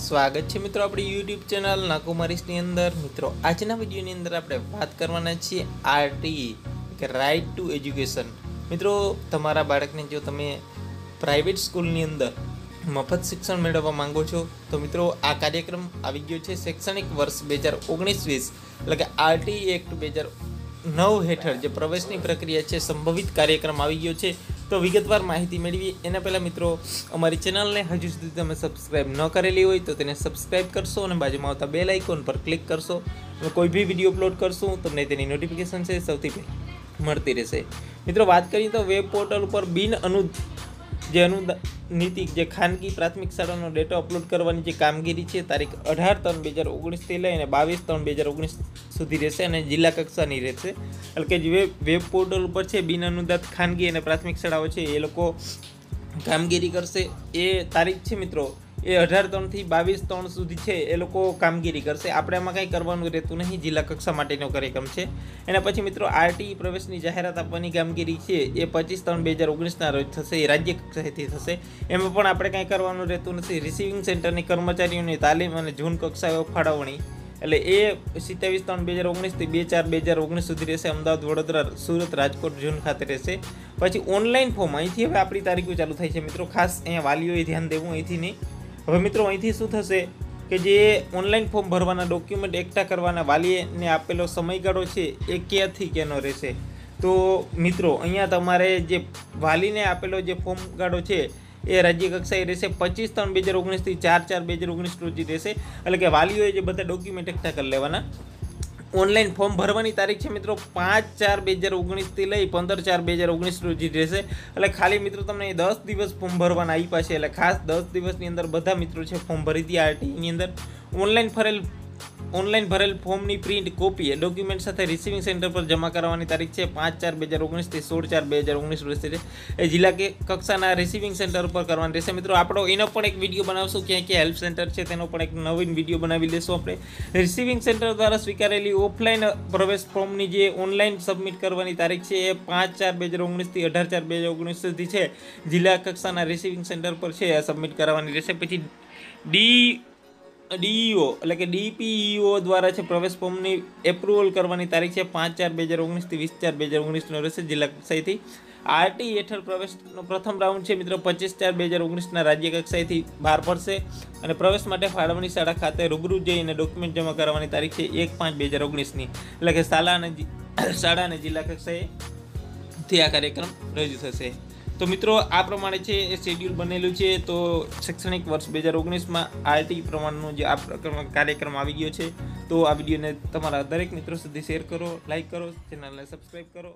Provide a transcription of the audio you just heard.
સ્વાગત છે મિત્રો આપણી યુટ્યુબ ચેનલ નાકુમારીસની અંદર। મિત્રો આજના વિડીયોની અંદર આપણે વાત કરવાના છીએ આરટીઈ કે રાઇટ ટુ એજ્યુકેશન। મિત્રો તમારા બાળકને જો તમે પ્રાઇવેટ સ્કૂલની અંદર મફત શિક્ષણ મેળવવા માંગો છો તો મિત્રો આ કાર્યક્રમ આવી ગયો છે। શૈક્ષણિક વર્ષ 2019-20 એટલે કે આરટીઈ એક્ટ 2009 હેઠળ જે પ્રવેશની પ્રક્રિયા છે સંભવિત કાર્યક્રમ આવી ગયો છે। તો વિગતવાર માહિતી મેળવીએ એના પહેલાં મિત્રો અમારી ચેનલને હજુ સુધી તમે સબસ્ક્રાઈબ ન કરેલી હોય તો તેને સબસ્ક્રાઈબ કરશો અને બાજુમાં આવતા બેલ આઇકોન પર ક્લિક કરશો। અમે કોઈ બી વિડીયો અપલોડ કરશું તમને તેની નોટિફિકેશન છે સૌથી પહેલાં મળતી રહેશે। મિત્રો વાત કરીએ તો વેબ પોર્ટલ ઉપર નીતિ જે ખાનગી પ્રાથમિક શાળાનો ડેટા અપલોડ કરવાની જે કામગીરી છે તારીખ 18/3/2019 લઈ અને 22/3/2019 સુધી રહેશે અને જિલ્લા કક્ષાની રહેશે। એટલે કે જે વેબ પોર્ટલ ઉપર છે બિન અનુદાનિત ખાનગી અને પ્રાથમિક શાળાઓ છે એ લોકો કામગીરી કરશે। એ તારીખ છે મિત્રો એ 18/3 થી 22/3 સુધી છે એ લોકો કામગીરી કરશે। આપણે આમાં કંઈ કરવાનું રહેતું નહીં, જિલ્લા કક્ષા માટેનો કાર્યક્રમ છે। એના પછી મિત્રો આરટીઈ પ્રવેશની જાહેરાત આપવાની કામગીરી છે એ 25/3/2019 રોજ થશે, એ રાજ્ય કક્ષાએથી થશે। એમાં પણ આપણે કંઈ કરવાનું રહેતું નથી। રિસીવિંગ સેન્ટરની કર્મચારીઓની તાલીમ અને જૂન કક્ષાએ ફાળવણી એટલે એ 27/3/2019 થી 2/4/2019 સુધી રહેશે। અમદાવાદ, વડોદરા, સુરત, રાજકોટ ઝોન ખાતે રહેશે। પછી ઓનલાઈન ફોર્મ અહીંથી હવે આપણી તારીખો ચાલુ થાય છે મિત્રો, ખાસ અહીંયા વાલીઓએ ધ્યાન દેવું અહીંથી નહીં। હવે મિત્રો અહીંથી શું થશે કે જે ઓનલાઈન ફોર્મ ભરવાના ડોક્યુમેન્ટ એકઠા કરવાના વાલીને આપેલો સમયગાળો છે એ ક્યાંથી કેનો રહેશે? તો મિત્રો અહીંયા તમારે જે વાલીને આપેલો જે ફોર્મ ગાળો છે એ રાજ્ય કક્ષાએ રહેશે। 25/3/2019 થી 4/4/2019 રોજ રહેશે। એટલે કે વાલીઓએ જે બધા ડોક્યુમેન્ટ એકઠા કરી લેવાના। ઓનલાઈન ફોર્મ ભરવાની તારીખ છે મિત્રો 5/4/2019 થી લઈ 15/4/2019 રોજ રહેશે। એટલે ખાલી મિત્રો તમને 10 દિવસ ફોર્મ ભરવાના આપ્યા છે, એટલે ખાસ 10 દિવસની અંદર બધા મિત્રો છે ફોર્મ ભરી દે। આરટીઈની અંદર ઓનલાઈન ભરેલ ફોર્મની પ્રિન્ટ કોપી એ ડોક્યુમેન્ટ સાથે રિસીવિંગ સેન્ટર પર જમા કરાવવાની તારીખ છે 5/4/2019 થી 16/4/2019 રહેશે। એ જિલ્લા કક્ષાના રિસીવિંગ સેન્ટર પર કરવાની રહેશે। મિત્રો આપણો એનો પણ એક વિડીયો બનાવશું, ક્યાં ક્યાં હેલ્પ સેન્ટર છે તેનો પણ એક નવીન વિડીયો બનાવી લેશું આપણે। રિસીવિંગ સેન્ટર દ્વારા સ્વીકારેલી ઓફલાઈન પ્રવેશ ફોર્મની જે ઓનલાઈન સબમિટ કરવાની તારીખ છે એ 5/4/2019 થી 18/4/2019 સુધી છે જિલ્લા કક્ષાના રિસીવિંગ સેન્ટર પર છે સબમિટ કરાવવાની રહેશે। પછી ડીઈઓ એટલે કે ડીપીઈઓ દ્વારા છે પ્રવેશ ફોર્મની એપ્રુવલ કરવાની તારીખ છે 5/4/2019 થી 20/4/2019 રહેશે જિલ્લા કક્ષાએથી। આરટીઈ હેઠળ પ્રવેશનો પ્રથમ રાઉન્ડ છે મિત્રો 25/4/2019 રાજ્ય કક્ષાએથી બહાર પડશે અને પ્રવેશ માટે ફાળવણી શાળા ખાતે રૂબરૂ જઈને ડોક્યુમેન્ટ જમા કરવાની તારીખ છે 1/5/2019 એટલે કે શાળા અને જિલ્લા કક્ષાએથી આ કાર્યક્રમ રજૂ થશે। તો મિત્રો આ પ્રમાણે છે એ શેડ્યુલ બનેલું છે। તો શૈક્ષણિક વર્ષ 2019માં આરટીઈ પ્રમાણનો જે આ કાર્યક્રમ આવી ગયો છે। તો આ વિડીયોને તમારા દરેક મિત્રો સુધી શેર કરો, લાઈક કરો, ચેનલને સબસ્ક્રાઈબ કરો।